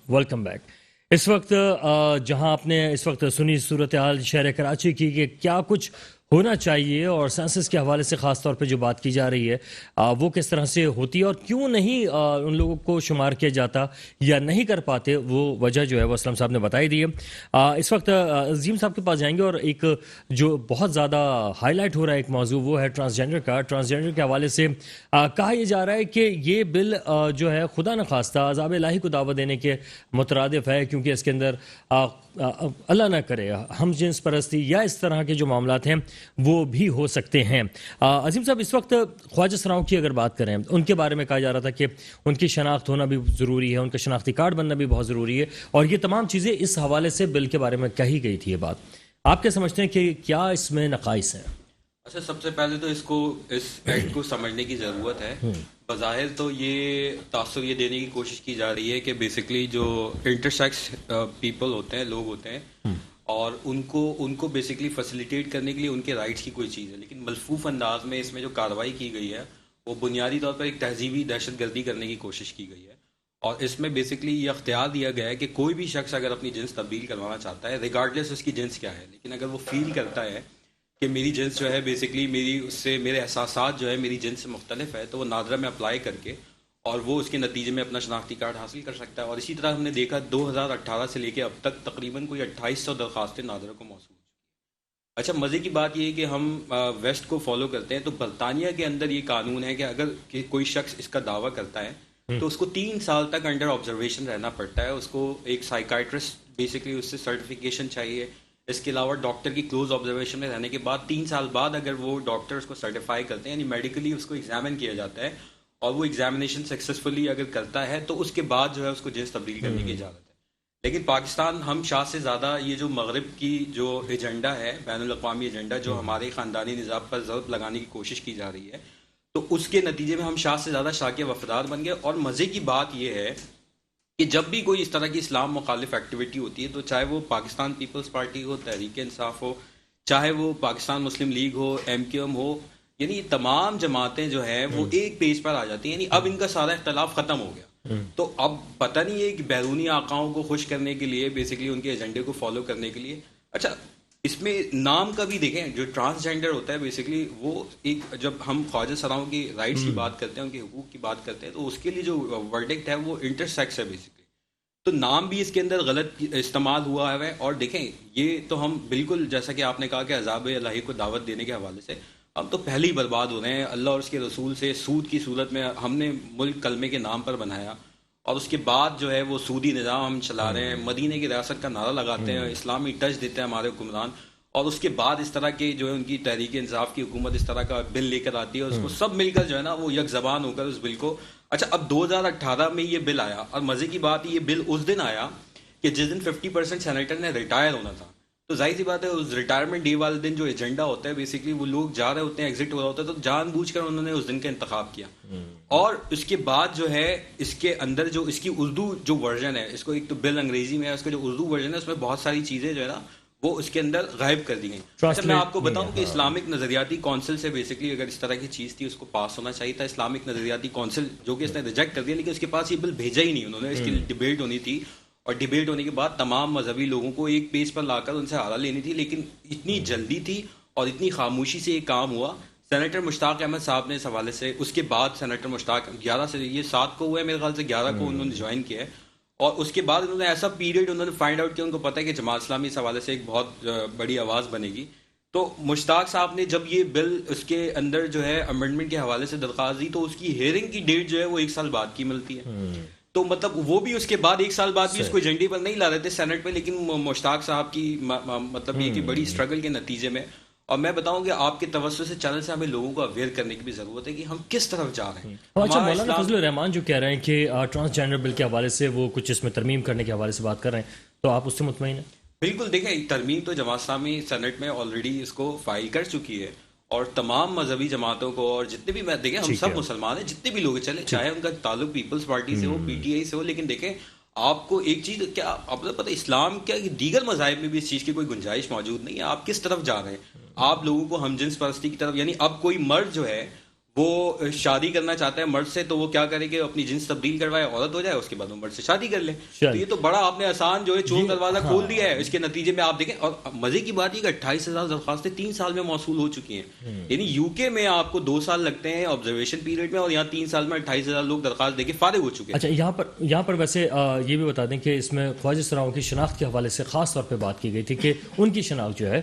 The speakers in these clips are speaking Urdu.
Welcome back. اس وقت جہاں آپ نے اس وقت سنی صورتحال شہر کراچی کی کہ کیا کچھ ہونا چاہیے اور سینسس کے حوالے سے خاص طور پہ جو بات کی جا رہی ہے وہ کس طرح سے ہوتی ہے اور کیوں نہیں ان لوگوں کو شمار کیا جاتا یا نہیں کر پاتے، وہ وجہ جو ہے وہ اسلم صاحب نے بتائی دی ہے. اس وقت عظیم صاحب کے پاس جائیں گے اور ایک جو بہت زیادہ ہائی لائٹ ہو رہا ہے ایک موضوع وہ ہے ٹرانسجینڈر کا. ٹرانسجینڈر کے حوالے سے کہا یہ جا رہا ہے کہ یہ بل جو ہے خدا نخواستہ عذاب الہی کو دعوت دینے کے مترادف ہے، کیونکہ اس کے اندر اللہ نہ کرے ہم جنس پرستی یا اس طرح کے جو معاملات ہیں وہ بھی ہو سکتے ہیں. عظیم صاحب، اس وقت خواجہ سراؤں کی اگر بات کریں، ان کے بارے میں کہا جا رہا تھا کہ ان کی شناخت ہونا بھی ضروری ہے، ان کا شناختی کارڈ بننا بھی بہت ضروری ہے، اور یہ تمام چیزیں اس حوالے سے بل کے بارے میں کہی گئی تھی. یہ بات آپ کیا سمجھتے ہیں کہ کیا اس میں نقائص ہیں؟ اچھا، سب سے پہلے تو اس ایکٹ کو سمجھنے کی ضرورت ہے. بظاہر تو یہ تاثر یہ دینے کی کوشش کی جا رہی ہے کہ بیسکلی جو انٹرسیکس پیپل ہوتے ہیں، لوگ ہوتے ہیں، اور ان کو بیسکلی فیسیلیٹیٹ کرنے کے لیے ان کے رائٹس کی کوئی چیز ہے، لیکن ملفوف انداز میں اس میں جو کارروائی کی گئی ہے وہ بنیادی طور پر ایک تہذیبی دہشت گردی کرنے کی کوشش کی گئی ہے. اور اس میں بیسکلی یہ اختیار دیا گیا ہے کہ کوئی بھی شخص اگر اپنی جنس تبدیل کروانا چاہتا ہے، ریگارڈلیس اس کی جنس کیا ہے، لیکن اگر وہ فیل کرتا ہے کہ میری جنس جو ہے بیسکلی اس سے میرے احساسات جو ہے میری جنس سے مختلف ہے، تو وہ نادرہ میں اپلائی کر کے اور وہ اس کے نتیجے میں اپنا شناختی کارڈ حاصل کر سکتا ہے. اور اسی طرح ہم نے دیکھا 2018 سے لے کے اب تک تقریباً کوئی 2800 درخواستیں نادرہ کو موصول. اچھا، مزے کی بات یہ ہے کہ ہم ویسٹ کو فالو کرتے ہیں، تو برطانیہ کے اندر یہ قانون ہے کہ اگر کوئی شخص اس کا دعویٰ کرتا ہے تو اس کو 3 سال تک انڈر آبزرویشن رہنا پڑتا ہے. اس کو ایک سائیکائٹرسٹ بیسکلی اس سے سرٹیفکیشن چاہیے. اس کے علاوہ ڈاکٹر کی کلوز آبزرویشن میں رہنے کے بعد 3 سال بعد اگر وہ ڈاکٹر اس کو سرٹیفائی کرتے ہیں، یعنی میڈیکلی اس کو ایگزامن کیا جاتا ہے اور وہ ایگزامینیشن سکسیزفلی اگر کرتا ہے تو اس کے بعد جو ہے اس کو جنس تبدیل کرنے کی اجازت ہے. لیکن پاکستان ہم شاہ سے زیادہ یہ جو مغرب کی جو ایجنڈا ہے، بین الاقوامی ایجنڈا جو ہمارے خاندانی نظام پر ضرب لگانے کی کوشش کی جا رہی ہے، تو اس کے نتیجے میں ہم شاہ سے زیادہ شاہ کے وفادار بن گئے. اور مزے کی بات یہ ہے کہ جب بھی کوئی اس طرح کی اسلام مخالف ایکٹیویٹی ہوتی ہے، تو چاہے وہ پاکستان پیپلز پارٹی ہو، تحریک انصاف ہو، چاہے وہ پاکستان مسلم لیگ ہو، ایم کیو ایم ہو، یعنی تمام جماعتیں جو ہیں وہ ایک پیج پر آ جاتی ہیں. یعنی اب ان کا سارا اختلاف ختم ہو گیا. تو اب پتہ نہیں ہے کہ بیرونی آقاؤں کو خوش کرنے کے لیے، بیسکلی ان کے ایجنڈے کو فالو کرنے کے لیے. اچھا، اس میں نام کا بھی دیکھیں، جو ٹرانسجینڈر ہوتا ہے بیسکلی وہ ایک، جب ہم خواجہ سراؤں کی رائٹس کی بات کرتے ہیں، ان کے حقوق کی بات کرتے ہیں، تو اس کے لیے جو ورڈکٹ ہے وہ انٹرسیکس ہے بیسکلی. تو نام بھی اس کے اندر غلط استعمال ہوا ہے. اور دیکھیں، یہ تو ہم بالکل جیسا کہ آپ نے کہا کہ عذاب الہی کو دعوت دینے کے حوالے سے ہم تو پہلے ہی برباد ہو رہے ہیں. اللہ اور اس کے رسول سے سود کی صورت میں ہم نے ملک کلمے کے نام پر بنایا، اور اس کے بعد جو ہے وہ سودی نظام ہم چلا رہے ہیں. مدینہ کی ریاست کا نعرہ لگاتے ہیں، اسلامی ٹچ دیتے ہیں ہمارے حکمران، اور اس کے بعد اس طرح کے جو ہے ان کی تحریک انصاف کی حکومت اس طرح کا بل لے کر آتی ہے، اور اس کو سب مل کر جو ہے نا وہ یک زبان ہو کر اس بل کو. اچھا، اب 2018 میں یہ بل آیا، اور مزے کی بات یہ بل اس دن آیا کہ جس دن 50% سینیٹر نے ریٹائر ہونا تھا. تو ظاہر سی بات ہے اس ریٹائرمنٹ ڈے والے دن جو ایجنڈا ہوتا ہے بیسکلی وہ لوگ جا رہے ہوتے ہیں، ایگزٹ ہو رہا ہوتا ہے، تو جان بوجھ کر انہوں نے اس دن کا انتخاب کیا. اور اس کے بعد جو ہے اس کے اندر جو اس کی اردو جو ورژن ہے، اس کو ایک تو بل انگریزی میں ہے، اس کا جو اردو ورژن ہے اس میں بہت ساری چیزیں جو ہے نا وہ اس کے اندر غائب کر دی گئی. اچھا، میں آپ کو بتاؤں کہ اسلامک نظریاتی کونسل سے بیسکلی اگر اس طرح کی چیز تھی اس کو پاس ہونا چاہیے تھا. اسلامک نظریاتی کونسل جو کہ اس نے ریجیکٹ کر دیا، لیکن اس کے پاس یہ بل بھیجا ہی نہیں انہوں نے. اس کی ڈیبیٹ ہونی تھی، اور ڈیبیٹ ہونے کے بعد تمام مذہبی لوگوں کو ایک پیج پر لا کر ان سے آرا لینی تھی، لیکن اتنی جلدی تھی اور اتنی خاموشی سے یہ کام ہوا. سینیٹر مشتاق احمد صاحب نے اس حوالے سے، اس کے بعد سینیٹر مشتاق 11 سے یہ 7 کو ہوا ہے میرے خیال سے، 11 کو انہوں نے جوائن کیا ہے، اور اس کے بعد انہوں نے ایسا پیریڈ انہوں نے فائنڈ آؤٹ کیا، ان کو پتہ ہے کہ جماعت اسلامی اس حوالے سے ایک بہت بڑی آواز بنے گی. تو مشتاق صاحب نے جب یہ بل اس کے اندر جو ہے امینڈمنٹ کے حوالے سے درخواست دی، تو اس کی ہیئرنگ کی ڈیٹ جو ہے وہ 1 سال بعد کی ملتی ہے. تو مطلب وہ بھی اس کے بعد 1 سال بعد بھی اس کو ایجنڈے پر نہیں لا رہے تھے سینٹ میں، لیکن مشتاق صاحب کی مطلب یہ کہ بڑی اسٹرگل کے نتیجے میں. اور میں بتاؤں کہ آپ کے توسط سے چینل سے ہمیں لوگوں کو اویئر کرنے کی بھی ضرورت ہے کہ ہم کس طرف جا رہے ہیں. اچھا، مولانا فضل الرحمان جو کہہ رہے ہیں کہ ٹرانسجینڈر بل کے حوالے سے وہ کچھ اس میں ترمیم کرنے کے حوالے سے بات کر رہے ہیں، تو آپ اس سے مطمئن ہیں؟ بالکل، دیکھیں ترمیم تو جماعت اسلامی سینٹ میں آلریڈی اس کو فائل کر چکی ہے، اور تمام مذہبی جماعتوں کو، اور جتنے بھی، میں دیکھیں ہم سب مسلمان ہیں، جتنے بھی لوگ چلے، چاہے ان کا تعلق پیپلز پارٹی سے ہو، پی ٹی آئی سے ہو، لیکن دیکھیں آپ کو ایک چیز کیا آپ کو پتہ، اسلام کیا دیگر مذاہب میں بھی اس چیز کی کوئی گنجائش موجود نہیں ہے. آپ کس طرف جا رہے ہیں؟ آپ لوگوں کو ہم جنس پرستی کی طرف، یعنی اب کوئی مرد جو ہے وہ شادی کرنا چاہتا ہے مرد سے تو وہ کیا کرے کہ اپنی جنس تبدیل کروائے، عورت ہو جائے، اس کے بعد وہ مرد سے شادی کر لے. تو یہ تو بڑا آپ نے آسان جو ہے چور دروازہ کھول دیا ہے. اس کے نتیجے میں آپ دیکھیں، اور مزے کی بات یہ کہ 28,000 درخواستیں 3 سال میں موصول ہو چکی ہیں. یعنی یو کے میں آپ کو 2 سال لگتے ہیں آبزرویشن پیریڈ میں، اور یہاں 3 سال میں 28,000 لوگ درخواست دے کے فارغ ہو چکے ہیں. اچھا، یہاں پر ویسے یہ بھی بتا دیں کہ اس میں خواجہ سراؤں کی شناخت کے حوالے سے خاص طور پہ بات کی گئی تھی کہ ان کی شناخت جو ہے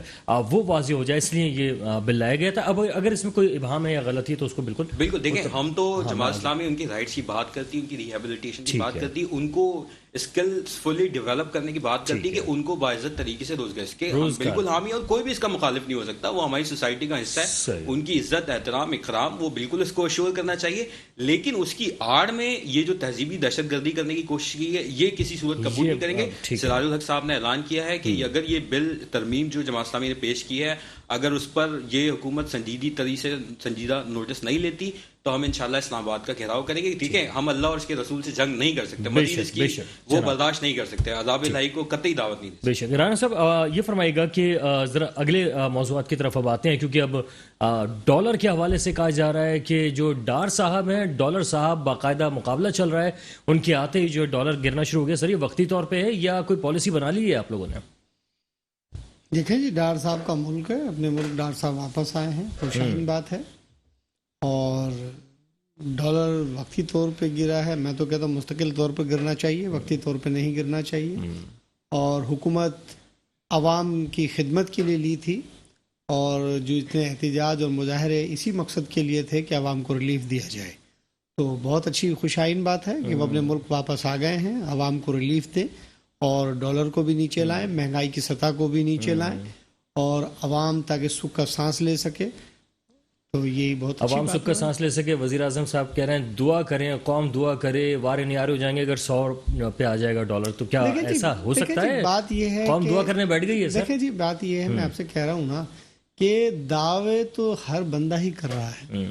وہ واضح ہو جائے، اس لیے یہ بل لایا گیا تھا. اب اگر اس میں کوئی ابہام ہے یا غلطی ہے تو اس کو بالکل دیکھیں، ہم تو جماعت اسلامی ان کی رائٹس کی بات کرتی، ان کی ریہیبلیٹیشن کی بات کرتی، ان کو اسکلز فلی ڈیولپ کرنے کی بات کرتی کہ ان کو باعزت طریقے سے روزگار اس کے ہم بالکل حامی، اور کوئی بھی اس کا مخالف نہیں ہو سکتا. وہ ہماری سوسائٹی کا حصہ ہے، ان کی عزت، احترام، اکرام وہ بالکل اس کو اشور کرنا چاہیے. لیکن اس کی آڑ میں یہ جو تہذیبی دہشت گردی کرنے کی کوشش کی ہے، یہ کسی صورت قبول نہیں کریں گے. سراج الحق صاحب نے اعلان کیا ہے کہ اگر یہ بل ترمیم جو جماعت اسلامی نے پیش کی ہے، اگر اس پر یہ حکومت سنجیدہ نوٹس نہیں لیتی تو ہم انشاءاللہ اسلام آباد کا گھیراؤ کریں گے. ٹھیک ہے، ہم اللہ اور اس کے رسول سے جنگ نہیں کر سکتے، مزید اس کی وہ برداشت نہیں کر سکتے، عذاب الہی کو قطعی دعوت نہیں. بے شک. رانا صاحب یہ فرمائے گا کہ ذرا اگلے موضوعات کی طرف اب آتے ہیں، کیونکہ اب ڈالر کے حوالے سے کہا جا رہا ہے کہ جو ڈار صاحب ہیں، ڈالر صاحب باقاعدہ مقابلہ چل رہا ہے، ان کے آتے ہی جو ڈالر گرنا شروع ہو گیا. سر یہ وقتی طور پہ ہے یا کوئی پالیسی بنا لی ہے آپ لوگوں نے؟ دیکھیں جی، ڈار صاحب کا ملک ہے، اپنے ملک ڈار صاحب واپس آئے ہیں، خوشگوار بات ہے. اور ڈالر وقتی طور پہ گرا ہے، میں تو کہتا ہوں مستقل طور پہ گرنا چاہیے، وقتی طور پہ نہیں گرنا چاہیے. اور حکومت عوام کی خدمت کے لیے لی تھی، اور جو اتنے احتجاج اور مظاہرے اسی مقصد کے لیے تھے کہ عوام کو ریلیف دیا جائے. تو بہت اچھی خوشائن بات ہے کہ وہ اپنے ملک واپس آ گئے ہیں، عوام کو ریلیف دیں اور ڈالر کو بھی نیچے لائیں، مہنگائی کی سطح کو بھی نیچے لائیں، اور عوام تاکہ سکھ کا سانس لے سکے. تو یہی بہت اچھی عوام سکھ کا سانس لے سکے. وزیر اعظم صاحب کہہ رہے ہیں دعا کریں، قوم دعا کرے، وارے نیارے ہو جائیں گے اگر 100 پہ آ جائے گا ڈالر. تو کیا ایسا ہو سکتا ہے؟ بات یہ ہے قوم دعا کرنے بیٹھ گئی ہے. دیکھیں جی، بات یہ ہے، میں آپ سے کہہ رہا ہوں نا کہ دعوے تو ہر بندہ ہی کر رہا ہے،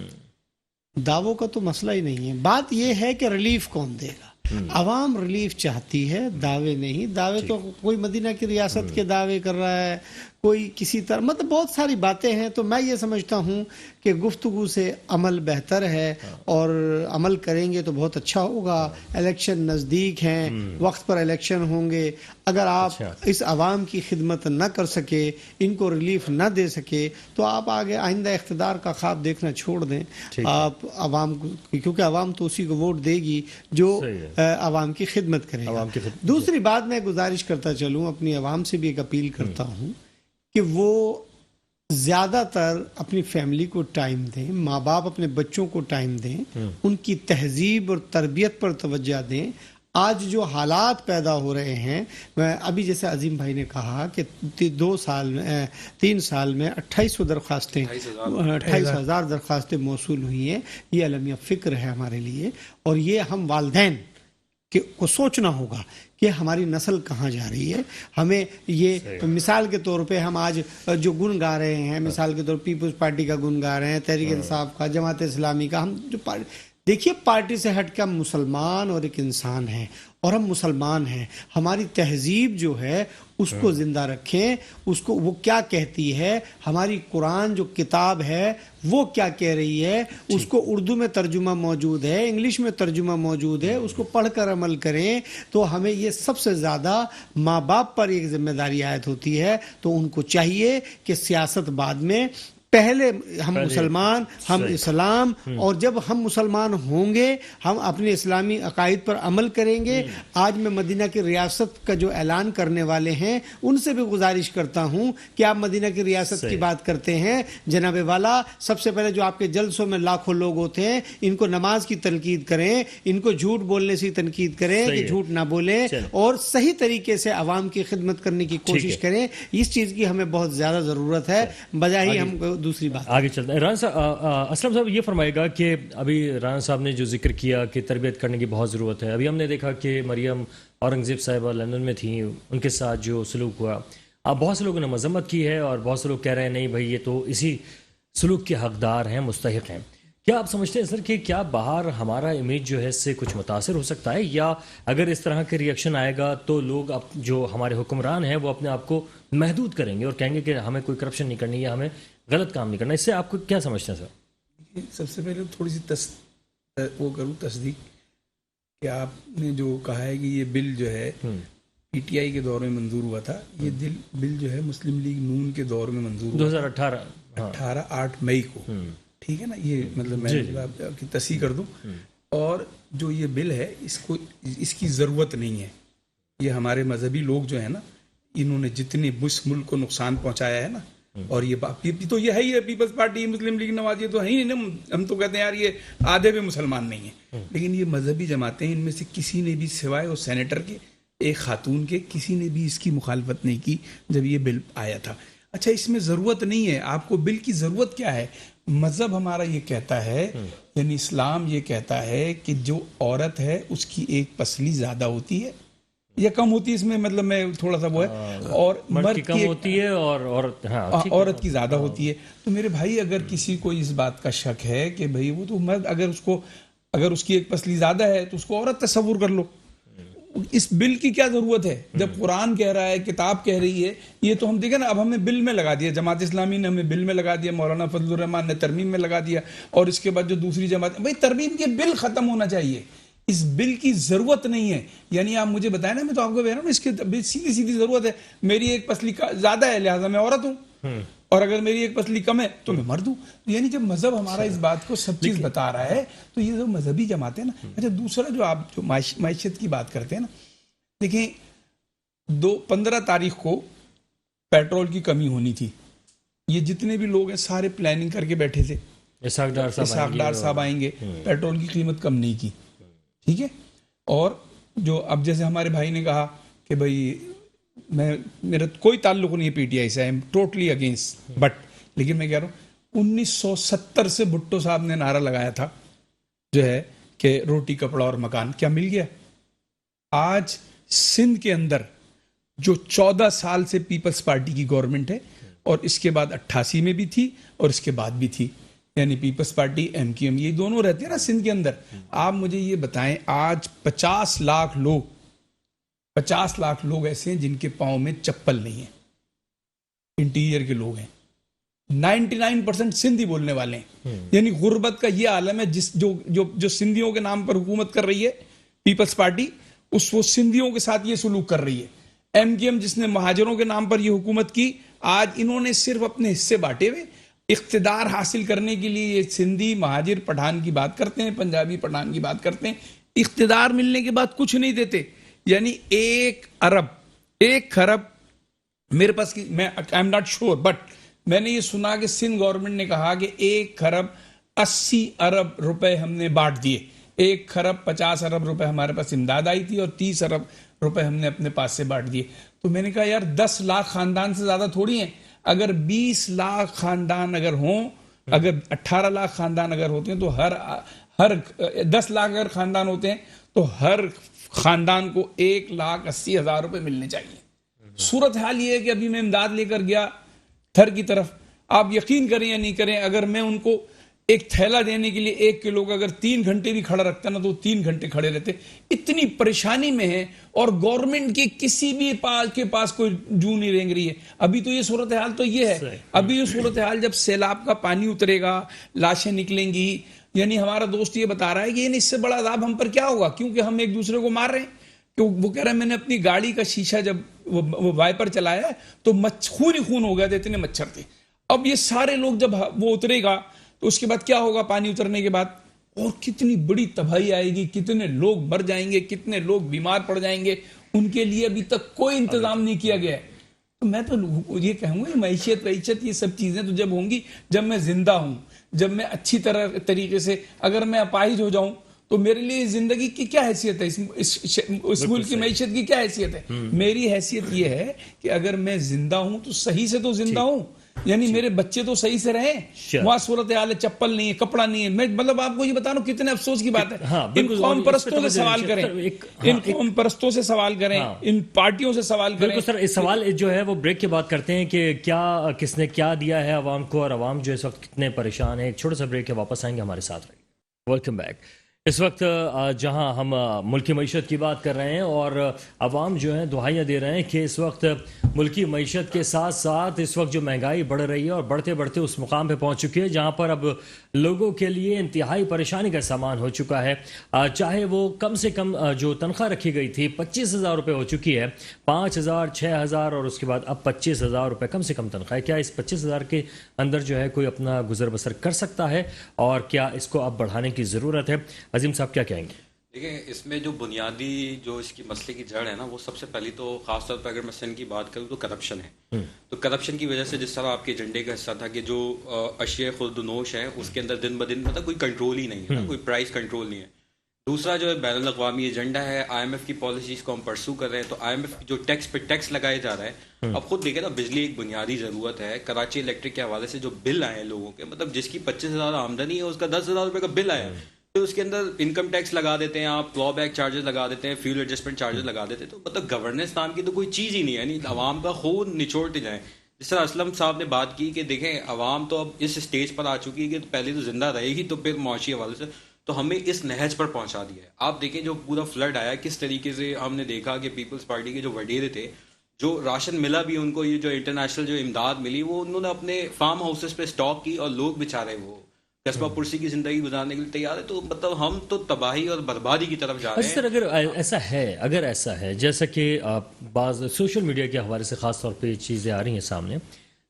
دعووں کا تو مسئلہ ہی نہیں ہے. بات یہ ہے کہ ریلیف کون دے گا. عوام ریلیف چاہتی ہے، دعوے نہیں. دعوے تو کوئی مدینہ کی ریاست کے دعوے کر رہا ہے، کوئی کسی طرح، مطلب بہت ساری باتیں ہیں. تو میں یہ سمجھتا ہوں کہ گفتگو سے عمل بہتر ہے، اور عمل کریں گے تو بہت اچھا ہوگا. الیکشن نزدیک ہیں، وقت پر الیکشن ہوں گے. اگر آپ اس عوام کی خدمت نہ کر سکے، ان کو ریلیف نہ دے سکے، تو آپ آگے آئندہ اقتدار کا خواب دیکھنا چھوڑ دیں. آپ عوام کو، کیونکہ عوام تو اسی کو ووٹ دے گی جو عوام کی خدمت کرے گا. دوسری بات میں گزارش کرتا چلوں، اپنی عوام سے بھی ایک اپیل کرتا ہوں کہ وہ زیادہ تر اپنی فیملی کو ٹائم دیں، ماں باپ اپنے بچوں کو ٹائم دیں، ان کی تہذیب اور تربیت پر توجہ دیں. آج جو حالات پیدا ہو رہے ہیں، ابھی جیسے عظیم بھائی نے کہا کہ 3 سال میں 28,000 درخواستیں موصول ہوئی ہیں. یہ عالمیہ فکر ہے ہمارے لیے، اور یہ ہم والدین کو سوچنا ہوگا کہ ہماری نسل کہاں جا رہی ہے. ہمیں یہ مثال کے طور پہ ہم آج جو گن گا رہے ہیں، مثال کے طور پیپلز پارٹی کا گن گا رہے ہیں، تحریک انصاف کا، جماعت اسلامی کا، ہم جو دیکھیے پارٹی سے ہٹ کے ہم مسلمان اور ایک انسان ہیں، اور ہم مسلمان ہیں. ہماری تہذیب جو ہے اس کو زندہ رکھیں. اس کو وہ کیا کہتی ہے، ہماری قرآن جو کتاب ہے وہ کیا کہہ رہی ہے، اس کو اردو میں ترجمہ موجود ہے، انگلش میں ترجمہ موجود ہے، اس کو پڑھ کر عمل کریں. تو ہمیں یہ سب سے زیادہ ماں باپ پر ایک ذمہ داری عائد ہوتی ہے. تو ان کو چاہیے کہ سیاست بعد میں، پہلے ہم مسلمان، ہم اسلام، اور جب ہم مسلمان ہوں گے ہم اپنے اسلامی عقائد پر عمل کریں گے. آج میں مدینہ کی ریاست کا جو اعلان کرنے والے ہیں ان سے بھی گزارش کرتا ہوں کہ آپ مدینہ کی ریاست کی بات کرتے ہیں، جناب والا سب سے پہلے جو آپ کے جلسوں میں لاکھوں لوگ ہوتے ہیں ان کو نماز کی تنقید کریں، ان کو جھوٹ بولنے سے تنقید کریں کہ جھوٹ نہ بولیں، اور صحیح طریقے سے عوام کی خدمت کرنے کی کوشش کریں. اس چیز کی ہمیں بہت زیادہ ضرورت ہے، بجائے ہی ہم دوسری بات آگے چلتے ہیں. رانا صاحب، اسلم صاحب یہ فرمائے گا کہ ابھی رانا صاحب نے جو ذکر کیا کہ تربیت کرنے کی بہت ضرورت ہے. ابھی ہم نے دیکھا کہ مریم اورنگزیب صاحبہ لندن میں تھیں، ان کے ساتھ جو سلوک ہوا، اب بہت سے لوگوں نے مذمت کی ہے، اور بہت سے لوگ کہہ رہے ہیں نہیں بھائی یہ تو اسی سلوک کے حقدار ہیں، مستحق ہیں. کیا آپ سمجھتے ہیں سر کہ کیا باہر ہمارا امیج جو ہے اس سے کچھ متاثر ہو سکتا ہے، یا اگر اس طرح کے ریئیکشن آئے گا تو لوگ جو ہمارے حکمران ہیں وہ اپنے آپ کو محدود کریں گے اور کہیں گے کہ ہمیں کوئی کرپشن نہیں کرنی یا ہمیں غلط کام نہیں کرنا؟ اس سے آپ کو کیا سمجھتے ہیں سر؟ سب سے پہلے تھوڑی سی وہ کروں تصدیق کہ آپ نے جو کہا ہے کہ یہ بل جو ہے پی ٹی آئی کے دور میں منظور ہوا تھا، یہ بل جو ہے مسلم لیگ نون کے دور میں منظور ہوا 2018 8 مئی کو، ٹھیک ہے نا، یہ مطلب میں آپ کی تصحیح کر دوں. اور جو یہ بل ہے اس کی ضرورت نہیں ہے. یہ ہمارے مذہبی لوگ جو ہیں نا، انہوں نے جتنے اس ملک کو نقصان پہنچایا ہے نا، اور یہ تو یہ ہے ہی ہے، پیپلز پارٹی مسلم لیگ نواز، یہ تو ہے ہی نہیں. ہم تو کہتے ہیں یار یہ آدھے بھی مسلمان نہیں ہیں، لیکن یہ مذہبی جماعتیں ان میں سے کسی نے بھی سوائے وہ سینیٹر کے، ایک خاتون کے، کسی نے بھی اس کی مخالفت نہیں کی جب یہ بل آیا تھا. اچھا، اس میں ضرورت نہیں ہے. آپ کو بل کی ضرورت کیا ہے؟ مذہب ہمارا یہ کہتا ہے، یعنی اسلام یہ کہتا ہے کہ جو عورت ہے اس کی ایک پسلی زیادہ ہوتی ہے یا کم ہوتی ہے، اس میں مطلب میں تھوڑا سا وہ ہے، اور مرد کی کم ہوتی ہے اور عورت کی زیادہ ہوتی ہے. تو میرے بھائی، اگر کسی کو اس بات کا شک ہے کہ بھئی وہ تو مرد، اگر اس کی ایک پسلی زیادہ ہے تو اس کو عورت تصور کر لو. اس بل کی کیا ضرورت ہے جب قرآن کہہ رہا ہے، کتاب کہہ رہی ہے؟ یہ تو ہم دیکھیں نا، اب ہمیں بل میں لگا دیا، جماعت اسلامی نے ہمیں بل میں لگا دیا، مولانا فضل الرحمان نے ترمیم میں لگا دیا، اور اس کے بعد جو دوسری جماعت، بھئی ترمیم کے بل ختم ہونا چاہیے. اس بل کی ضرورت نہیں ہے. یعنی آپ مجھے بتائیں نا، میں تو آپ کو کہہ رہا ہوں، اس کی سیدھی ضرورت ہے. میری ایک پسلی زیادہ ہے لہٰذا میں عورت ہوں، اور اگر میری ایک پسلی کم ہے تو میں مرد ہوں. یعنی جب مذہب ہمارا اس بات کو سب چیز بتا رہا ہے تو یہ جو مذہبی جماعتیں نا. اچھا، دوسرا جو آپ جو معیشت کی بات کرتے ہیں نا، دیکھیں 15 تاریخ کو پیٹرول کی کمی ہونی تھی. یہ جتنے بھی لوگ ہیں سارے پلاننگ کر کے بیٹھے تھے، اسحاق ڈار صاحب آئیں گے، پیٹرول کی قیمت کم نہیں کی، ٹھیک ہے. اور جو اب جیسے ہمارے بھائی نے کہا کہ بھائی میرا کوئی تعلق نہیں ہے پی ٹی آئی سے، I am totally against, but لیکن میں کہہ رہا ہوں 1970 سے بھٹو صاحب نے نعرہ لگایا تھا جو ہے کہ روٹی کپڑا اور مکان، کیا مل گیا؟ آج سندھ کے اندر جو 14 سال سے پیپلز پارٹی کی گورنمنٹ ہے، اور اس کے بعد 88 میں بھی تھی اور اس کے بعد بھی تھی، یعنی Peoples Party M Q M, یہ دونوں رہتے ہیں نا سندھ کے اندر. آپ مجھے یہ بتائیں، آج 50 لاکھ لوگ ایسے ہیں جن کے پاؤں میں چپل نہیں ہے، انٹیریئر کے لوگ ہیں. 99% سندھی بولنے والے ہیں. یعنی غربت کا یہ عالم ہے. جو سندھیوں کے نام پر حکومت کر رہی ہے پیپلز پارٹی، وہ سندھیوں کے ساتھ یہ سلوک کر رہی ہے. ایم کیو ایم جس نے مہاجروں کے نام پر یہ حکومت کی، آج انہوں نے صرف اپنے حصے بانٹے ہوئے اقتدار حاصل کرنے کے لیے. یہ سندھی مہاجر پٹھان کی بات کرتے ہیں، پنجابی پٹھان کی بات کرتے ہیں، اقتدار ملنے کے بعد کچھ نہیں دیتے. یعنی 1 خرب میرے پاس، میں I am not sure, but میں نے یہ سنا کہ سندھ گورنمنٹ نے کہا کہ 1 خرب 80 ارب روپے ہم نے بانٹ دیے. 1 خرب 50 ارب روپے ہمارے پاس امداد آئی تھی اور 30 ارب روپے ہم نے اپنے پاس سے بانٹ دیے. تو میں نے کہا یار 10 لاکھ خاندان سے زیادہ تھوڑی ہیں. اگر 20 لاکھ خاندان اگر ہوں، اگر 18 لاکھ خاندان اگر ہوتے ہیں، تو ہر 10 لاکھ اگر خاندان ہوتے ہیں تو ہر خاندان کو 1,80,000 روپے ملنے چاہیے. صورتحال یہ ہے کہ ابھی میں امداد لے کر گیا تھر کی طرف، آپ یقین کریں یا نہیں کریں، اگر میں ان کو ایک تھیلا دینے کے لیے 1 کلو کا اگر 3 گھنٹے بھی کھڑا رکھتا نا تو 3 گھنٹے کھڑے رہتے. اتنی پریشانی میں ہے، اور گورنمنٹ کی کسی بھی کے پاس کوئی جو نہیں رینگ رہی ہے. ابھی تو یہ صورتحال تو یہ ہے. ابھی یہ صورتحال جب سیلاب کا پانی اترے گا، لاشیں نکلیں گی. یعنی ہمارا دوست یہ بتا رہا ہے کہ اس سے بڑا عذاب ہم پر کیا ہوگا، کیونکہ ہم ایک دوسرے کو مار رہے ہیں. کہ وہ کہہ رہا ہے میں نے اپنی گاڑی کا شیشہ جب وہ وائپر چلایا تو خون ہی خون ہو گیا تھے، اتنے مچھر تھے. اب یہ سارے لوگ جب وہ اترے گا تو اس کے بعد کیا ہوگا؟ پانی اترنے کے بعد اور کتنی بڑی تباہی آئے گی، کتنے لوگ مر جائیں گے، کتنے لوگ بیمار پڑ جائیں گے. ان کے لیے ابھی تک کوئی انتظام نہیں کیا گیا ہے. تو میں تو یہ کہوں گا معیشت یہ سب چیزیں تو جب ہوں گی جب میں زندہ ہوں، جب میں اچھی طریقے سے، اگر میں اپاہج ہو جاؤں تو میرے لیے زندگی کی کیا حیثیت ہے، اس ملک کی معیشت کی کیا حیثیت ہے؟ میری حیثیت یہ ہے کہ اگر میں زندہ ہوں تو صحیح سے تو زندہ ہوں، یعنی میرے بچے تو صحیح سے رہیں. وہاں صورتحال ہے، چپل نہیں ہے، کپڑا نہیں ہے. میں مطلب آپ کو یہ بتا رہا ہوں کتنے افسوس کی بات ہے. ان قوم پرستوں سے سوال کریں، ان قوم پرستوں سے سوال کریں، ان پارٹیوں سے سوال کریں. بالکل سر، اس سوال جو ہے وہ بریک کے بعد کرتے ہیں کہ کیا کس نے کیا دیا ہے عوام کو، اور عوام جو اس وقت کتنے پریشان ہیں. ایک چھوٹا سا بریک ہے، واپس آئیں گے، ہمارے ساتھ رہیے. Welcome back. اس وقت جہاں ہم ملکی معیشت کی بات کر رہے ہیں اور عوام جو ہیں دہائیاں دے رہے ہیں کہ اس وقت ملکی معیشت کے ساتھ ساتھ اس وقت جو مہنگائی بڑھ رہی ہے اور بڑھتے بڑھتے اس مقام پہ پہنچ چکی ہے جہاں پر اب لوگوں کے لیے انتہائی پریشانی کا سامان ہو چکا ہے. چاہے وہ کم سے کم جو تنخواہ رکھی گئی تھی 25,000 روپے ہو چکی ہے, 5,000 6,000 اور اس کے بعد اب 25,000 روپے کم سے کم تنخواہ ہے. کیا اس 25,000 کے اندر جو ہے کوئی اپنا گزر بسر کر سکتا ہے اور کیا اس کو اب بڑھانے کی ضرورت ہے؟ عظیم صاحب کیا کہیں گے؟ دیکھیں, اس میں جو بنیادی جو اس کی مسئلے کی جڑ ہے نا, وہ سب سے پہلی تو خاص طور پر اگر میں سندھ کی بات کروں تو کرپشن ہے. تو کرپشن کی وجہ سے جس طرح آپ کے ایجنڈے کا حصہ تھا کہ جو اشیاء خرد و نوش ہے اس کے اندر دن بدن مطلب کوئی کنٹرول ہی نہیں ہے, کوئی پرائز کنٹرول نہیں ہے. دوسرا جو ہے بین الاقوامی ایجنڈا ہے, آئی ایم ایف کی پالیسیز کو ہم پرسو کر رہے ہیں. تو آئی ایم ایف جو ٹیکس پہ ٹیکس لگایا جا رہا ہے, اب خود دیکھیں نا, بجلی ایک بنیادی ضرورت ہے. کراچی الیکٹرک کے حوالے سے جو بل آئے ہیں لوگوں کے, مطلب جس کی 25,000 آمدنی ہے اس کا 10,000 روپے کا بل آیا, تو اس کے اندر انکم ٹیکس لگا دیتے ہیں آپ, کلو بیک چارجز لگا دیتے ہیں, فیول ایڈجسٹمنٹ چارجز لگا دیتے ہیں. تو مطلب گورننس نام کی تو کوئی چیز ہی نہیں ہے, یعنی عوام کا خون نچوڑتے جائیں. جس طرح اسلم صاحب نے بات کی کہ دیکھیں عوام تو اب اس اسٹیج پر آ چکی ہے کہ پہلے تو زندہ رہے گی تو پھر معاشی حوالے سے تو ہمیں اس نہج پر پہنچا دیا ہے. آپ دیکھیں جو پورا فلڈ آیا کس طریقے سے ہم نے دیکھا کہ پیپلز پارٹی کے جو وڈیرے تھے, جو راشن ملا بھی ان کو, یہ جو انٹرنیشنل جو امداد ملی وہ انہوں نے اپنے فارم ہاؤسز پہ اسٹاک کی اور لوگ بیچارے وہ قصبہ پرسی کی زندگی گزارنے کے لیے تیار ہے. تو مطلب ہم تو تباہی اور بربادی کی طرف جا رہے ہیں. سر اگر ایسا ہے جیسا کہ بعض سوشل میڈیا کے حوالے سے خاص طور پہ یہ چیزیں آ رہی ہیں سامنے,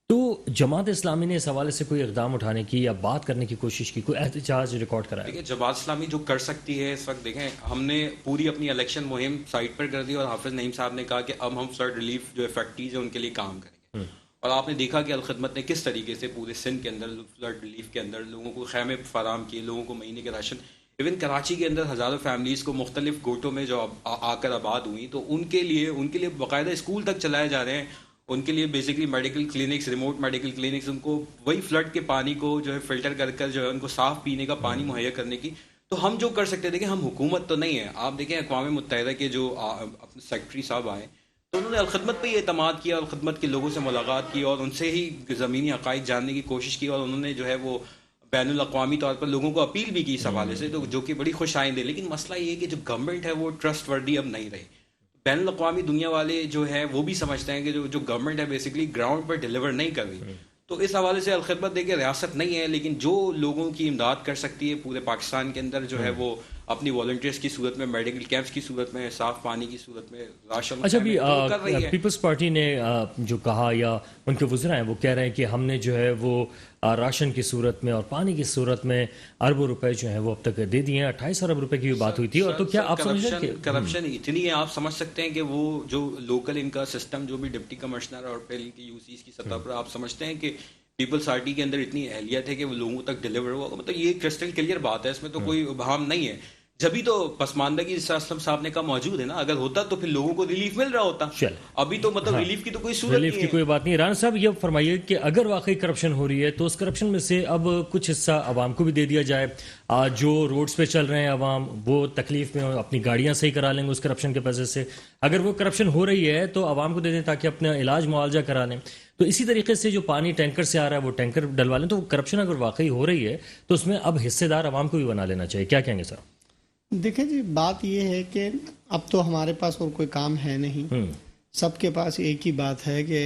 تو جماعت اسلامی نے اس حوالے سے کوئی اقدام اٹھانے کی یا بات کرنے کی کوشش کی, کوئی احتجاج ریکارڈ کرایا؟ دیکھیں جماعت اسلامی جو کر سکتی ہے اس وقت, دیکھیں ہم نے پوری اپنی الیکشن مہم سائٹ پر کر دی اور حافظ نعیم صاحب نے کہا کہ اب ہم فلڈ ریلیف جو فیکٹریز ہیں ان کے لیے کام کریں گے. اور آپ نے دیکھا کہ الخدمت نے کس طریقے سے پورے سندھ کے اندر فلڈ ریلیف کے اندر لوگوں کو خیمے فراہم کیے, لوگوں کو مہینے کے راشن. ایون کراچی کے اندر ہزاروں فیملیز کو مختلف گوٹوں میں جو آ کر آباد ہوئی, تو ان کے لیے باقاعدہ اسکول تک چلائے جا رہے ہیں. ان کے لیے basically medical clinics, remote medical clinics, ان کو وہی فلڈ کے پانی کو جو ہے فلٹر کر جو ہے ان کو صاف پینے کا پانی مہیا کرنے کی. تو ہم جو کر سکتے ہیں, دیکھیں ہم حکومت تو نہیں ہے. آپ دیکھیں اقوام متحدہ کے جو اپنے سیکرٹری صاحب آئے تو انہوں نے الخدمت پہ یہ اعتماد کیا, الخدمت کے لوگوں سے ملاقات کی اور ان سے ہی زمینی حقائق جاننے کی کوشش کی, اور انہوں نے جو ہے وہ بین الاقوامی طور پر لوگوں کو اپیل بھی کی اس حوالے سے, تو جو کہ بڑی خوش آئند ہے. لیکن مسئلہ یہ ہے کہ جو گورنمنٹ ہے وہ ٹرسٹ وردی اب نہیں رہی. بین الاقوامی دنیا والے جو ہے وہ بھی سمجھتے ہیں کہ جو گورنمنٹ ہے بیسکلی گراؤنڈ پر ڈیلیور نہیں کر رہی. تو اس حوالے سے الخدمت دیکھیں ریاست نہیں ہے, لیکن جو لوگوں کی امداد کر سکتی ہے پورے پاکستان کے اندر جو ہے وہ اپنی والنٹیئرس کی صورت میں, میڈیکل کیمپس کی صورت میں, صاف پانی کی صورت میں, راشن اچھا بھی کر رہی ہے. پیپلز پارٹی نے جو کہا یا ان کے وزراء ہیں وہ کہہ رہے ہیں کہ ہم نے جو ہے وہ راشن کی صورت میں اور پانی کی صورت میں اربوں روپے جو ہیں وہ اب تک دے دیے ہیں. 28 ارب روپے کی بھی بات ہوئی تھی. اور تو کیا آپ سمجھ رہے ہیں کہ کرپشن اتنی ہے, آپ سمجھ سکتے ہیں کہ وہ جو لوکل ان کا سسٹم جو بھی ڈپٹی کمشنر اور پہلے کی یو سیز کی سطح پر آپ سمجھتے ہیں کہ پیپلز پارٹی کے اندر اتنی اہلیت ہے کہ وہ لوگوں تک ڈیلیور ہوا, مطلب یہ کرسٹل کلیئر بات ہے, اس میں تو کوئی ابہام نہیں ہے. جبھی تو پسماندگی جس اسلم صاحب نے کہا موجود ہے نا, اگر ہوتا تو پھر لوگوں کو ریلیف مل رہا ہوتا. ابھی تو مطلب ریلیف کی تو کوئی صورت ریلیف کی کوئی بات نہیں. رانا صاحب یہ فرمائیے کہ اگر واقعی کرپشن ہو رہی ہے تو اس کرپشن میں سے اب کچھ حصہ عوام کو بھی دے دیا جائے. جو روڈز پہ چل رہے ہیں عوام وہ تکلیف میں اپنی گاڑیاں صحیح کرا لیں گے اس کرپشن کے پیسے سے. اگر وہ کرپشن ہو رہی ہے تو عوام کو دے دیں تاکہ اپنا علاج معالجہ کرا لیں. تو اسی طریقے سے جو پانی ٹینکر سے آ رہا ہے وہ ٹینکر ڈلوا لیں. تو کرپشن اگر واقعی ہو رہی ہے تو اس میں اب حصے دار عوام کو بھی بنا لینا چاہیے. کیا کہیں گے سر؟ دیکھیں جی, بات یہ ہے کہ اب تو ہمارے پاس اور کوئی کام ہے نہیں. سب کے پاس ایک ہی بات ہے کہ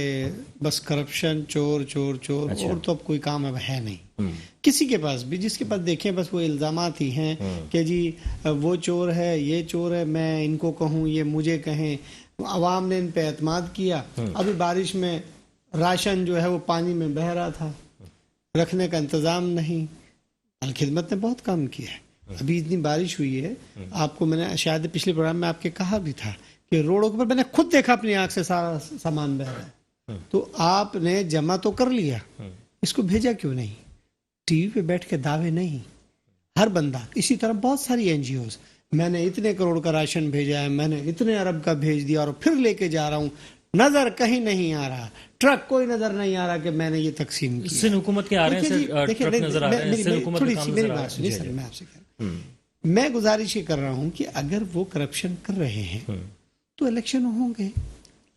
بس کرپشن, چور چور چور, اور تو اب کوئی کام اب ہے نہیں کسی کے پاس بھی. جس کے پاس دیکھیں بس وہ الزامات ہی ہیں کہ جی وہ چور ہے, یہ چور ہے, میں ان کو کہوں, یہ مجھے کہیں. عوام نے ان پہ اعتماد کیا. ابھی بارش میں راشن جو ہے وہ پانی میں بہہ رہا تھا, رکھنے کا انتظام نہیں. الخدمت نے بہت کام کیا ہے. ابھی اتنی بارش ہوئی ہے, آپ کو میں نے شاید پچھلے پروگرام میں آپ کے کہا بھی تھا کہ روڈوں کے اوپر میں نے خود دیکھا اپنی آنکھ سے سارا سامان بہ رہا ہے. تو آپ نے جمع تو کر لیا, اس کو بھیجا کیوں نہیں؟ ٹی وی پہ بیٹھ کے دعوے نہیں. ہر بندہ اسی طرح بہت ساری این جی اوز, میں نے اتنے کروڑ کا راشن بھیجا ہے, میں نے اتنے ارب کا بھیج دیا اور پھر لے کے جا رہا ہوں, نظر کہیں نہیں آ رہا, ٹرک کوئی نظر نہیں آ رہا کہ میں نے یہ تقسیم کی. سندھ حکومت کے آ رہے ہیں ٹرک نظر آ رہے ہیں, سندھ حکومت کا کام نظر آ رہا ہے. میں آپ سے کہہ رہا ہوں, میں گزارش یہ کر رہا ہوں کہ اگر وہ کرپشن کر رہے ہیں تو الیکشن ہوں گے,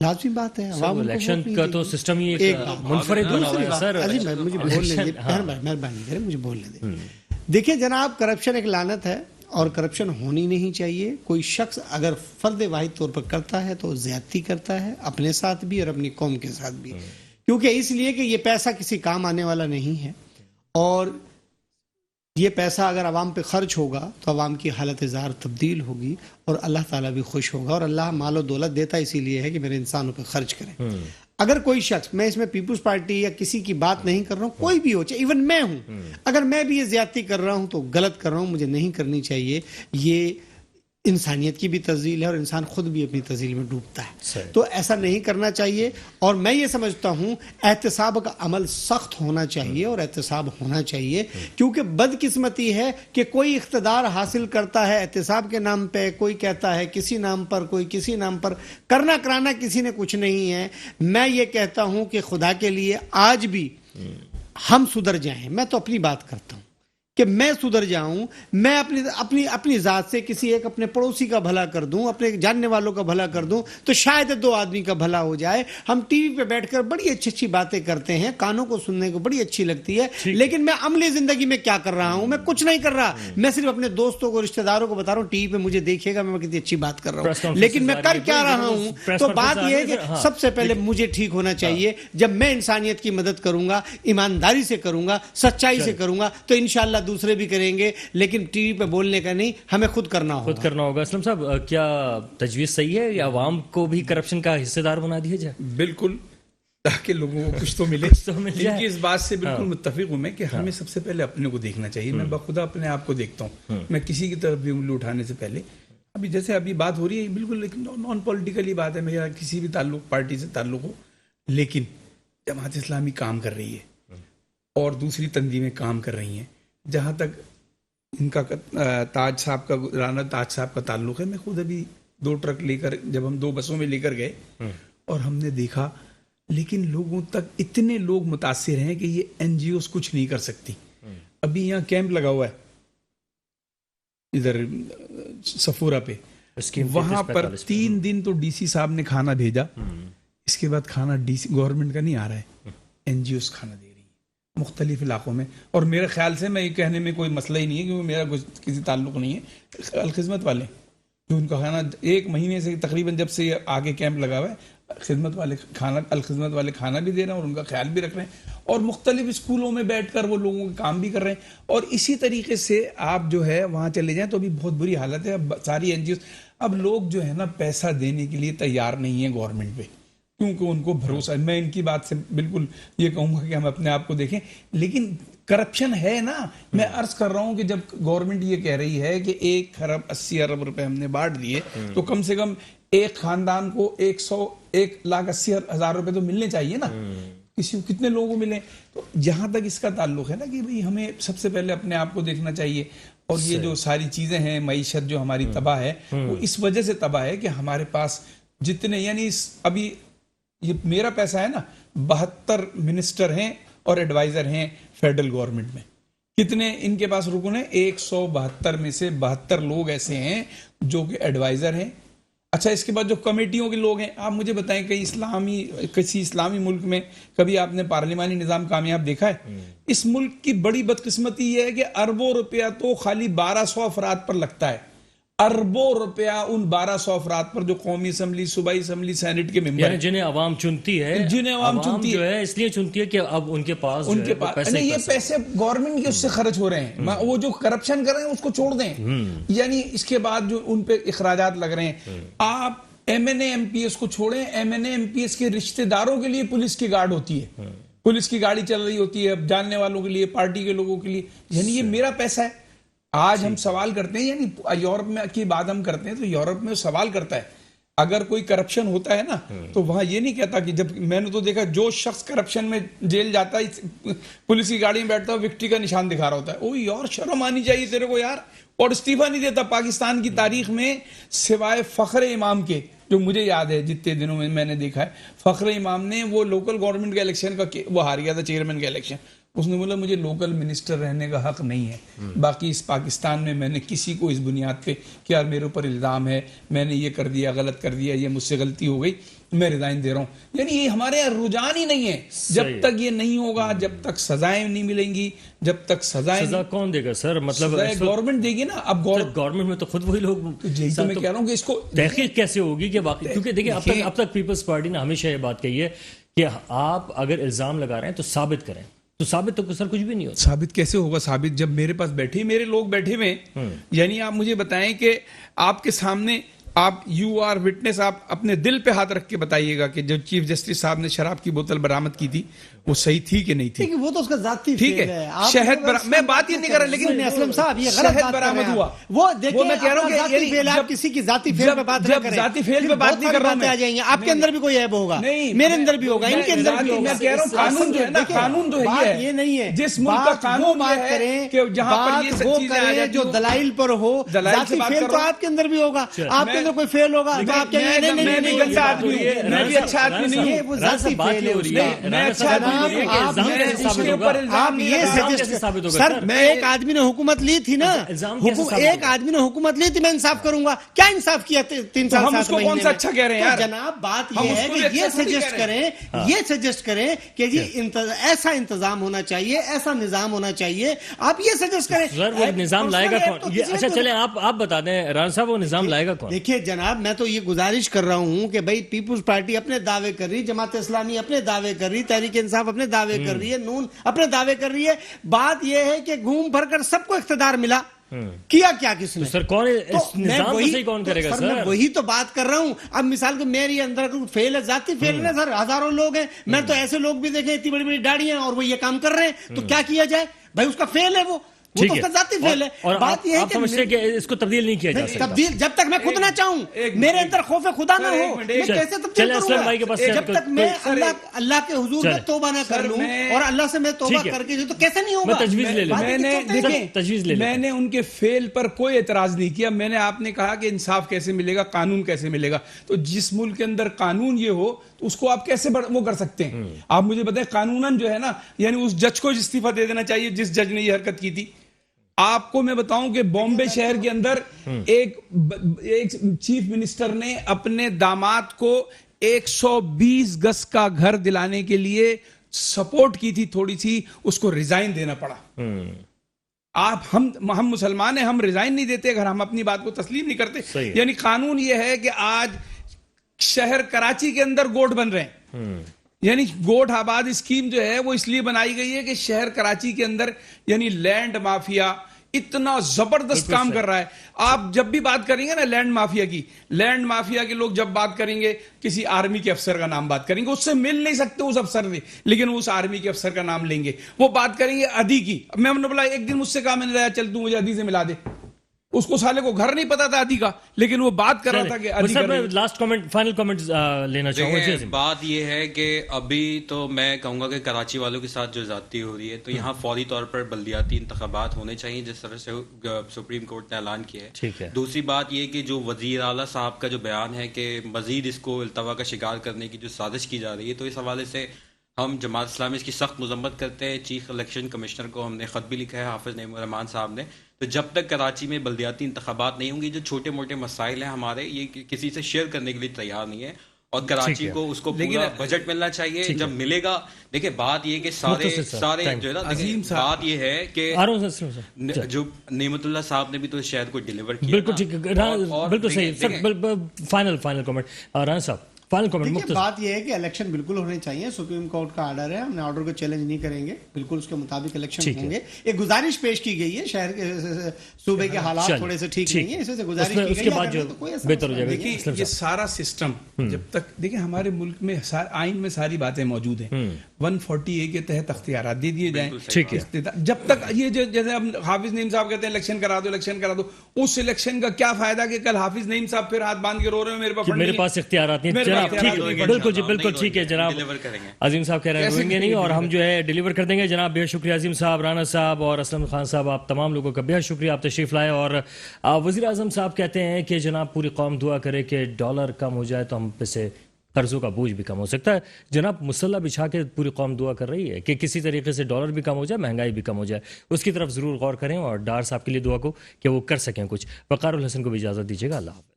لازمی بات ہے. الیکشن کا تو سسٹم ہی ایک منفرد بنا ہوا ہے سر. مجھے بولنے دیں, مہربانی کریں مجھے بولنے دیں. دیکھیں جناب, کرپشن ایک لعنت ہے اور کرپشن ہونی نہیں چاہیے. کوئی شخص اگر فرد واحد طور پر کرتا ہے تو زیادتی کرتا ہے اپنے ساتھ بھی اور اپنی قوم کے ساتھ بھی, کیونکہ اس لیے کہ یہ پیسہ کسی کام آنے والا نہیں ہے, اور یہ پیسہ اگر عوام پہ خرچ ہوگا تو عوام کی حالت زار تبدیل ہوگی اور اللہ تعالیٰ بھی خوش ہوگا. اور اللہ مال و دولت دیتا اسی لیے ہے کہ میرے انسانوں پہ خرچ کریں. اگر کوئی شخص, میں اس میں پیپلز پارٹی یا کسی کی بات نہیں کر رہا ہوں, کوئی بھی ہو, چاہے ایون میں ہوں, اگر میں بھی یہ زیادتی کر رہا ہوں تو غلط کر رہا ہوں, مجھے نہیں کرنی چاہیے. یہ انسانیت کی بھی تذلیل ہے اور انسان خود بھی اپنی تذلیل میں ڈوبتا ہے. تو ایسا نہیں کرنا چاہیے. اور میں یہ سمجھتا ہوں احتساب کا عمل سخت ہونا چاہیے اور احتساب ہونا چاہیے, کیونکہ بدقسمتی ہے کہ کوئی اقتدار حاصل کرتا ہے احتساب کے نام پہ, کوئی کہتا ہے کسی نام پر, کوئی کسی نام پر, کرنا کرانا کسی نے کچھ نہیں ہے. میں یہ کہتا ہوں کہ خدا کے لیے آج بھی ہم سدھر جائیں. میں تو اپنی بات کرتا ہوں کہ میں سدھر جاؤں, میں اپنی ذات سے کسی ایک اپنے پڑوسی کا بھلا کر دوں, اپنے جاننے والوں کا بھلا کر دوں, تو شاید 2 آدمی کا بھلا ہو جائے. ہم ٹی وی پہ بیٹھ کر بڑی اچھی اچھی باتیں کرتے ہیں, کانوں کو سننے کو بڑی اچھی لگتی ہے, لیکن میں عملی زندگی میں کیا کر رہا ہوں؟ میں کچھ نہیں کر رہا. میں صرف اپنے دوستوں کو, رشتہ داروں کو بتا رہا ہوں ٹی وی پہ مجھے دیکھے گا, میں کتنی اچھی بات کر رہا ہوں, لیکن میں کر کیا رہا ہوں؟ تو بات یہ ہے کہ سب سے پہلے مجھے ٹھیک ہونا چاہیے. جب میں انسانیت کی مدد کروں گا, ایمانداری سے کروں گا, سچائی سے کروں گا, تو انشاءاللہ دوسرے بھی کریں گے. لیکن ٹی وی پہ بولنے کا نہیں, ہمیں خود کرنا ہوگا. اسلم صاحب, کیا تجویز صحیح ہے یا عوام کو بھی کرپشن کا حصے دار بنا دیا جائے؟ بالکل, تاکہ لوگوں کو کچھ تو ملے. ان کی اس بات سے بالکل متفق ہوں میں کہ ہمیں سب سے پہلے اپنے کو دیکھنا چاہیے. میں بخدا اپنے آپ کو دیکھتا ہوں, میں کسی کی طرف بھی انگلی اٹھانے سے پہلے, ابھی جیسے ابھی بات ہو رہی ہے بالکل نان پولیٹیکلی بات ہے, میرا کسی بھی پارٹی سے تعلق ہو, لیکن جماعت اسلامی کام کر رہی ہے اور دوسری تنظیمیں کام کر رہی ہیں. جہاں تک ان کا تاج صاحب کا, رانا تاج صاحب کا تعلق ہے, میں خود ابھی 2 ٹرک لے کر, جب ہم 2 بسوں میں لے کر گئے اور ہم نے دیکھا, لیکن لوگوں تک اتنے لوگ متاثر ہیں کہ یہ این جی اوز کچھ نہیں کر سکتی. ابھی یہاں کیمپ لگا ہوا ہے ادھر سفورہ پہ, وہاں پر 3 دن تو ڈی سی صاحب نے کھانا بھیجا, اس کے بعد کھانا گورنمنٹ کا نہیں آ رہا ہے, این جی اوز کھانا دے رہی ہے مختلف علاقوں میں. اور میرے خیال سے, میں یہ کہنے میں کوئی مسئلہ ہی نہیں ہے کیونکہ میرا کسی تعلق نہیں ہے, الخدمت والے جو ان کا کھانا 1 مہینے سے تقریباً جب سے آگے کیمپ لگا ہوا ہے, خدمت والے الخدمت والے کھانا بھی دے رہے ہیں اور ان کا خیال بھی رکھ رہے ہیں, اور مختلف اسکولوں میں بیٹھ کر وہ لوگوں کے کام بھی کر رہے ہیں. اور اسی طریقے سے آپ جو ہے وہاں چلے جائیں تو ابھی بہت بری حالت ہے. اب ساری این جی اوز, اب لوگ جو ہے نا پیسہ دینے کے لیے تیار نہیں ہیں گورنمنٹ پہ, کیونکہ ان کو بھروسہ ہے. میں ان کی بات سے بالکل یہ کہوں گا کہ ہم اپنے آپ کو دیکھیں, لیکن کرپشن ہے نا. میں عرض کر رہا ہوں کہ جب گورنمنٹ یہ کہہ رہی ہے کہ 1 ارب 80 ارب روپے ہم نے بانٹ دیے, تو کم سے کم ایک خاندان کو 1,80,000 روپے تو ملنے چاہیے نا. کسی کو کتنے لوگوں کو ملیں. تو جہاں تک اس کا تعلق ہے نا کہ بھئی ہمیں سب سے پہلے اپنے آپ کو دیکھنا چاہیے. اور یہ جو ساری چیزیں ہیں, معیشت جو ہماری تباہ ہے, وہ اس وجہ سے تباہ ہے کہ ہمارے پاس جتنے, یعنی ابھی یہ میرا پیسہ ہے نا, 72 منسٹر ہیں اور ایڈوائزر ہیں فیڈرل گورنمنٹ میں. کتنے ان کے پاس رکن ہیں؟ 172 میں سے 72 لوگ ایسے ہیں جو کہ ایڈوائزر ہیں. اچھا, اس کے بعد جو کمیٹیوں کے لوگ ہیں, آپ مجھے بتائیں کسی اسلامی ملک میں کبھی آپ نے پارلیمانی نظام کامیاب دیکھا ہے؟ اس ملک کی بڑی بدقسمتی یہ ہے کہ اربوں روپیہ تو خالی 1200 افراد پر لگتا ہے. اربوں روپیہ ان 1200 افراد پر جو قومی اسمبلی, صوبائی اسمبلی, سینٹ کے ممبر ہیں, جنہیں عوام چنتی ہے, جنہیں عوام چنتی ہے, اس لیے چنتی ہے کہ اب ان کے پاس یہ پیسے گورنمنٹ کے اس سے خرچ ہو رہے ہیں. وہ جو کرپشن کر رہے ہیں اس کو چھوڑ دیں. یعنی اس کے بعد جو ان پہ اخراجات لگ رہے ہیں, آپ M N A M P S کو چھوڑیں, M N A M P S کے رشتہ داروں کے لیے پولیس کی گارڈ ہوتی ہے, پولیس کی گاڑی چل رہی ہوتی ہے جاننے والوں کے لیے, پارٹی کے لوگوں کے لیے. یعنی یہ میرا پیسہ ہے. آج ہم سوال کرتے ہیں, یعنی یورپ میں کی بات ہم کرتے ہیں تو یورپ میں سوال کرتا ہے اگر کوئی کرپشن ہوتا ہے نا, تو وہاں یہ نہیں کہتا کہ, جب میں نے تو دیکھا جو شخص کرپشن میں جیل جاتا ہے پولیس کی گاڑی میں بیٹھتا ہے وکٹری کا نشان دکھا رہا ہوتا ہے. او یار, شرم آنی چاہیے تیرے کو یار. اور استعفیٰ نہیں دیتا. پاکستان کی تاریخ میں سوائے فخر امام کے, جو مجھے یاد ہے جتنے دنوں میں نے دیکھا ہے, فخر امام نے وہ لوکل گورنمنٹ کا الیکشن کا وہ ہار گیا تھا, چیئرمین کا الیکشن, اس نے بولا مجھے لوکل منسٹر رہنے کا حق نہیں ہے, باقی اس پاکستان میں میں نے کسی کو اس بنیاد پہ کہ یار میرے اوپر الزام ہے, میں نے یہ کر دیا, غلط کر دیا, یہ مجھ سے غلطی ہو گئی, میں ریزائن دے رہا ہوں. یعنی یہ ہمارے یہاں رجحان ہی نہیں ہے. جب تک یہ نہیں ہوگا, جب تک سزائیں نہیں ملیں گی, جب تک سزا کون دے گا سر؟ مطلب گورنمنٹ دے گی نا. اب گورنمنٹ میں تو خود وہی لوگ, تو میں کہہ رہا ہوں کہ اس کو تحقیق کیسے ہوگی کہ واقعی, کیونکہ دیکھیں اب تک پیپلز پارٹی نے ہمیشہ یہ بات کہی ہے کہ آپ اگر الزام لگا رہے ہیں تو ثابت کریں. تو ثابت تو سر کچھ بھی نہیں ہوتا. ثابت کیسے ہوگا؟ ثابت جب میرے پاس بیٹھے, میرے لوگ بیٹھے ہوئے, یعنی آپ مجھے بتائیں کہ آپ کے سامنے آپ یو آر وٹنس, آپ اپنے دل پہ ہاتھ رکھ کے بتائیے گا کہ جو چیف جسٹس صاحب نے شراب کی بوتل برآمد کی تھی وہ صحیح تھی کہ نہیں تھی. وہ تو اس کا ذاتی ٹھیک ہے, شہد میں بات یہ نہیں کر رہا, لیکن اسلم صاحب یہ غلط شہد برآمد ہوا, وہ دیکھیں میں کہہ رہا ہوں کہ آپ کسی کی ذاتی فیل پہ بات نہ کریں. ذاتی فیل پہ بات نہیں کر رہا ہوں, آ جائیں گے. آپ کے اندر بھی کوئی عیب ہوگا, میرے اندر بھی ہوگا, ان کے اندر بھی ہوگا. میں کہہ رہا ہوں قانون جو ہے نا, قانون تو یہ نہیں ہے. جس ملک کا قانون بات کریں کہ جہاں پر یہ وہ کریں جو دلائل پر ہو. ذاتی فیل تو آپ کے اندر بھی ہوگا, آپ کے اندر کوئی فیل ہوگا تو آپ میں بھی گندا آدمی ہوں, میں بھی اچھا آدمی نہیں ہوں. وہ ذاتی فیل ہے. میں اچھا آدمی نہیں. آپ یہ سر, ایک آدمی نے حکومت لی تھی نا, ایک آدمی نے حکومت لی تھی, میں انصاف کروں گا. کیا انصاف کیا 3 سال ہم اس کو کون سا اچھا کہہ رہے ہیں جناب؟ بات یہ ہے کہ یہ سجیسٹ کریں کہ جی ایسا انتظام ہونا چاہیے, ایسا نظام ہونا چاہیے. آپ یہ سجیسٹ کریں. سر وہ نظام لائے گا کون؟ اچھا چلیں آپ بتا دیں رانا صاحب, وہ نظام لائے گا کون؟ دیکھیے جناب, میں تو یہ گزارش کر رہا ہوں کہ بھائی پیپلز پارٹی اپنے دعوے کر رہی, جماعت اسلامی اپنے دعوے کر رہی, تحریک انصاف اپنے دعوے کر رہی ہے, نون اپنے دعوے کر رہی ہے. بات یہ ہے کہ گھوم پھر کر سب کو اقتدار ملا, کیا کس نے؟ سر کون نظام کو صحیح کون کرے گا؟ میں وہی تو بات کر رہا ہوں. اب مثال کے میرے اندر فیل ہے, ذاتی فیل ہے سر. ہزاروں لوگ ہیں, میں تو ایسے لوگ بھی دیکھے اتنی بڑی بڑی داڑیاں اور وہ یہ کام کر رہے ہیں, تو کیا کیا جائے بھائی؟ اس کا فیل ہے, وہ تو اس کا ذاتی فیل ہے. اور بات یہ ہے آپ سمجھتے ہیں کہ اس کو تبدیل نہیں کیا جا سکتا؟ تبدیل جب تک میں خود نہ چاہوں, میرے اندر خوف خدا نہ ہو, میں کیسے تبدیل کروں گا؟ جب تک میں اللہ کے حضور میں توبہ نہ کر لوں اور اللہ سے میں توبہ کر کے تو کیسے نہیں ہوگا؟ تجویز لے لیں. میں نے ان کے فیل پر کوئی اعتراض نہیں کیا. میں نے آپ نے کہا کہ انصاف کیسے ملے گا, قانون کیسے ملے گا. تو جس ملک کے اندر قانون یہ ہو تو اس کو آپ کیسے وہ کر سکتے ہیں؟ آپ مجھے بتائیں, قانوناً جو ہے نا, یعنی اس جج کو استعفیٰ دے دینا چاہیے جس جج نے یہ حرکت کی تھی. آپ کو میں بتاؤں کہ بامبے شہر کے اندر ایک چیف منسٹر نے اپنے داماد کو 120 گز کا گھر دلانے کے لیے سپورٹ کی تھی تھوڑی سی, اس کو ریزائن دینا پڑا. ہم مسلمان ہیں, ہم ریزائن نہیں دیتے اگر ہم اپنی بات کو تسلیم نہیں کرتے. یعنی قانون یہ ہے کہ آج شہر کراچی کے اندر گوٹ بن رہے ہیں. یعنی گوٹ آباد اسکیم جو ہے وہ اس لیے بنائی گئی ہے کہ شہر کراچی کے اندر یعنی لینڈ مافیا اتنا زبردست کام کر رہا ہے. آپ جب بھی بات کریں گے نا لینڈ مافیا کے لوگ جب بات کریں گے, کسی آرمی کے افسر کا نام بات کریں گے, اس سے مل نہیں سکتے اس افسر سے, لیکن اس آرمی کے افسر کا نام لیں گے. وہ بات کریں گے ادھی کی. میں نے بولا ایک دن مجھ سے کہا, میں نے کہا چل تو مجھے ادھی سے ملا دے. اس کو سالے کو گھر نہیں پتا تھا ادھی کا, لیکن وہ بات کر رہا تھا کہ ادھی کا. لاسٹ کمنٹ, فائنل کمنٹ لینا چاہوں گا. بات یہ ہے کہ ابھی تو میں کہوں گا کہ کراچی والوں کے ساتھ جو زیادتی ہو رہی ہے, تو یہاں فوری طور پر بلدیاتی انتخابات ہونے چاہیے جس طرح سے سپریم کورٹ نے اعلان کیا ہے. دوسری بات یہ کہ جو وزیر اعلیٰ صاحب کا جو بیان ہے کہ مزید اس کو التوا کا شکار کرنے کی جو سازش کی جا رہی ہے, تو اس حوالے سے ہم جماعت اسلامی اس کی سخت مذمت کرتے ہیں. چیف الیکشن کمشنر کو ہم نے خط بھی لکھا ہے, حافظ نعیم الرحمان صاحب نے. تو جب تک کراچی میں بلدیاتی انتخابات نہیں ہوں گے, جو چھوٹے موٹے مسائل ہیں ہمارے, یہ کسی سے شیئر کرنے کے لیے تیار نہیں ہے. اور کراچی کو اس کو پورا بجٹ ملنا چاہیے. جب ملے گا, دیکھیں بات یہ کہ سارے جو ہے نا, بات یہ ہے کہ جو نعمت اللہ صاحب نے بھی تو شہر کو ڈیلیور کیا. بالکل ٹھیک, بالکل صحیح سر. فائنل کمنٹ رانا صاحب. بات یہ ہے کہ الیکشن بالکل ہونے چاہیے. سپریم کورٹ کا آرڈر ہے, ہم نے آرڈر کو چیلنج نہیں کریں گے, بالکل اس کے مطابق الیکشن ہوں گے. ایک گزارش پیش کی گئی ہے, شہر کے صوبے کے حالات تھوڑے سے ٹھیک نہیں ہیں, اس سے گزارش کی گئی ہے. بہتر ہو جائے گا. دیکھیے یہ سارا سسٹم جب تک, دیکھیں ہمارے ملک میں آئین میں ساری باتیں موجود ہیں. 140A کے تحت اختیارات دے دیے جائیں. جب تک یہ جیسے حافظ نعیم صاحب کہتے ہیں الیکشن کرا دو, اس الیکشن کا کیا فائدہ کہ کل حافظ نعیم صاحب پھر ہاتھ باندھ کے رو رہے ہیں میرے پاس اختیارات نہیں. بالکل جی, بالکل ٹھیک ہے جناب. عظیم صاحب کہہ رہے ہیں ہوئیں گے نہیں, اور ہم جو ہے ڈیلیور کر دیں گے. جناب بہت شکریہ عظیم صاحب, رانا صاحب اور اسلم خان صاحب, آپ تمام لوگوں کا بہت شکریہ, آپ تشریف لائے. اور وزیر اعظم صاحب کہتے ہیں کہ جناب پوری قوم دعا کرے کہ ڈالر کم ہو جائے تو ہم پہ سے قرضوں کا بوجھ بھی کم ہو سکتا ہے. جناب, مسلح بچھا کے پوری قوم دعا کر رہی ہے کہ کسی طریقے سے ڈالر بھی کم ہو جائے, مہنگائی بھی کم ہو جائے. اس کی طرف ضرور غور کریں اور ڈار صاحب کے لیے دعا کو کہ وہ کر سکیں کچھ. وقار الحسن کو بھی اجازت دیجیے گا. اللہ حافظ.